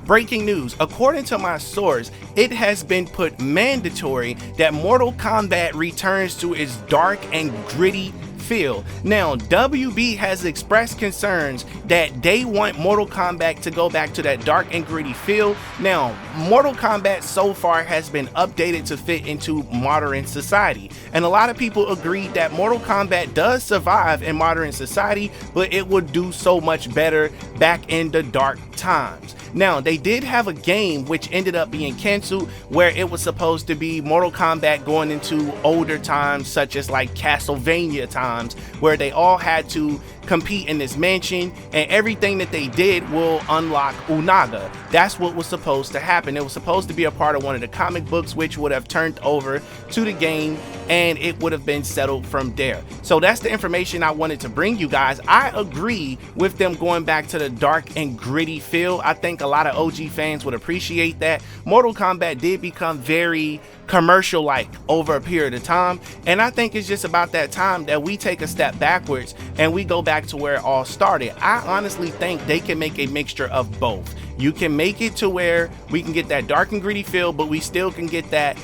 Breaking news, according to my source, it has been put mandatory that Mortal Kombat returns to its dark and gritty feel. Now, WB has expressed concerns that they want Mortal Kombat to go back to that dark and gritty feel. Now, Mortal Kombat so far has been updated to fit into modern society, and a lot of people agreed that Mortal Kombat does survive in modern society, but it would do so much better back in the dark times. Now, they did have a game which ended up being canceled, where it was supposed to be Mortal Kombat going into older times, such as like Castlevania times, where they all had to compete in this mansion, and everything that they did will unlock Unaga. That's what was supposed to happen. It was supposed to be a part of one of the comic books, which would have turned over to the game, and it would have been settled from there. So that's the information I wanted to bring you guys. I agree with them going back to the dark and gritty feel. I think a lot of OG fans would appreciate that. Mortal Kombat did become very commercial like over a period of time, and I think it's just about that time that we take a step backwards and we go back to where it all started. I honestly think they can make a mixture of both. You can make it to where we can get that dark and gritty feel, but we still can get that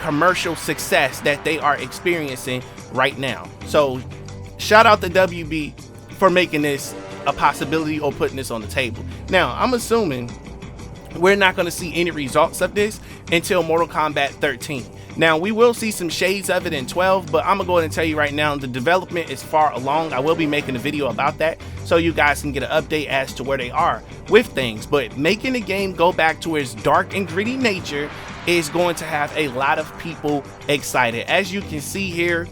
commercial success that they are experiencing right now. So shout out to WB for making this a possibility or putting this on the table. Now, I'm assuming we're not going to see any results of this until Mortal Kombat 13. Now, we will see some shades of it in 12, but I'm gonna go ahead and tell you right now, the development is far along. I will be making a video about that so you guys can get an update as to where they are with things. But making the game go back to its dark and gritty nature is going to have a lot of people excited. As you can see here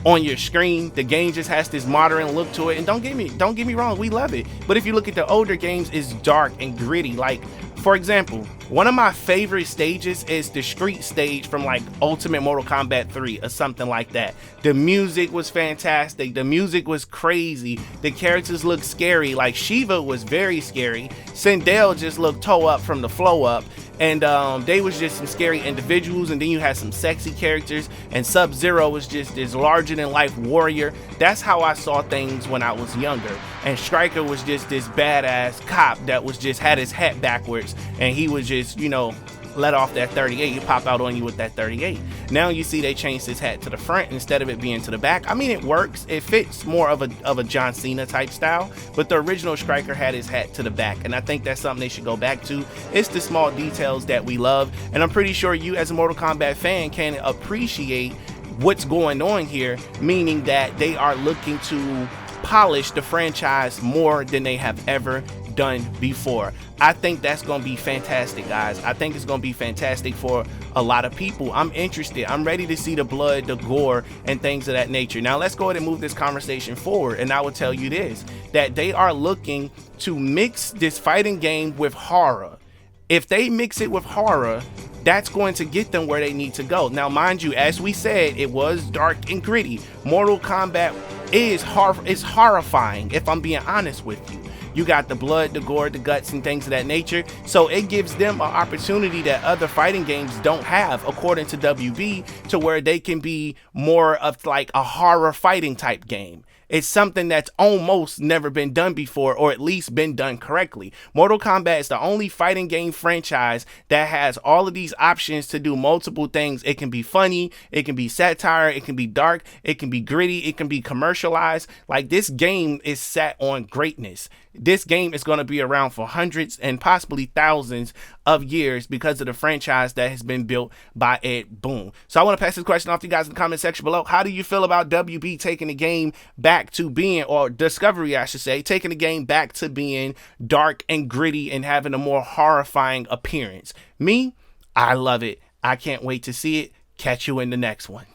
on your screen, the game just has this modern look to it, and don't get me wrong, we love it. But if you look at the older games, it's dark and gritty. Like, for example, one of my favorite stages is the street stage from like Ultimate Mortal Kombat 3 or something like that. The music was fantastic. The music was crazy. The characters looked scary. Like Shiva was very scary. Sindel just looked toe up from the flow up. And they was just some scary individuals, and then you had some sexy characters, and Sub-Zero was just this larger than life warrior. That's how I saw things when I was younger. And Stryker was just this badass cop that was just had his hat backwards, and he was just, you know, let off that 38. You pop out on you with that 38. Now you see they changed his hat to the front instead of it being to the back. I mean, it works. It fits more of a John Cena type style, but the original Stryker had his hat to the back, and I think that's something they should go back to. It's the small details that we love, and I'm pretty sure you as a Mortal Kombat fan can appreciate what's going on here, meaning that they are looking to polish the franchise more than they have ever done before. I think that's going to be fantastic, guys. I think it's going to be fantastic for a lot of people. I'm interested. I'm ready to see the blood, the gore, and things of that nature. Now, let's go ahead and move this conversation forward, and I will tell you this, that they are looking to mix this fighting game with horror. If they mix it with horror, that's going to get them where they need to go. Now, mind you, as we said, it was dark and gritty. Mortal Kombat is horrifying, if I'm being honest with you. You got the blood, the gore, the guts, and things of that nature. So it gives them an opportunity that other fighting games don't have, according to WB, to where they can be more of like a horror fighting type game. It's something that's almost never been done before, or at least been done correctly. Mortal Kombat is the only fighting game franchise that has all of these options to do multiple things. It can be funny, it can be satire, it can be dark, it can be gritty, it can be commercialized. Like, this game is set on greatness. This game is going to be around for hundreds and possibly thousands of years because of the franchise that has been built by Ed Boon. So I want to pass this question off to you guys in the comment section below. How do you feel about WB taking the game back to being, or Discovery I should say, taking the game back to being dark and gritty and having a more horrifying appearance? Me, I love it. I can't wait to see it. Catch you in the next one.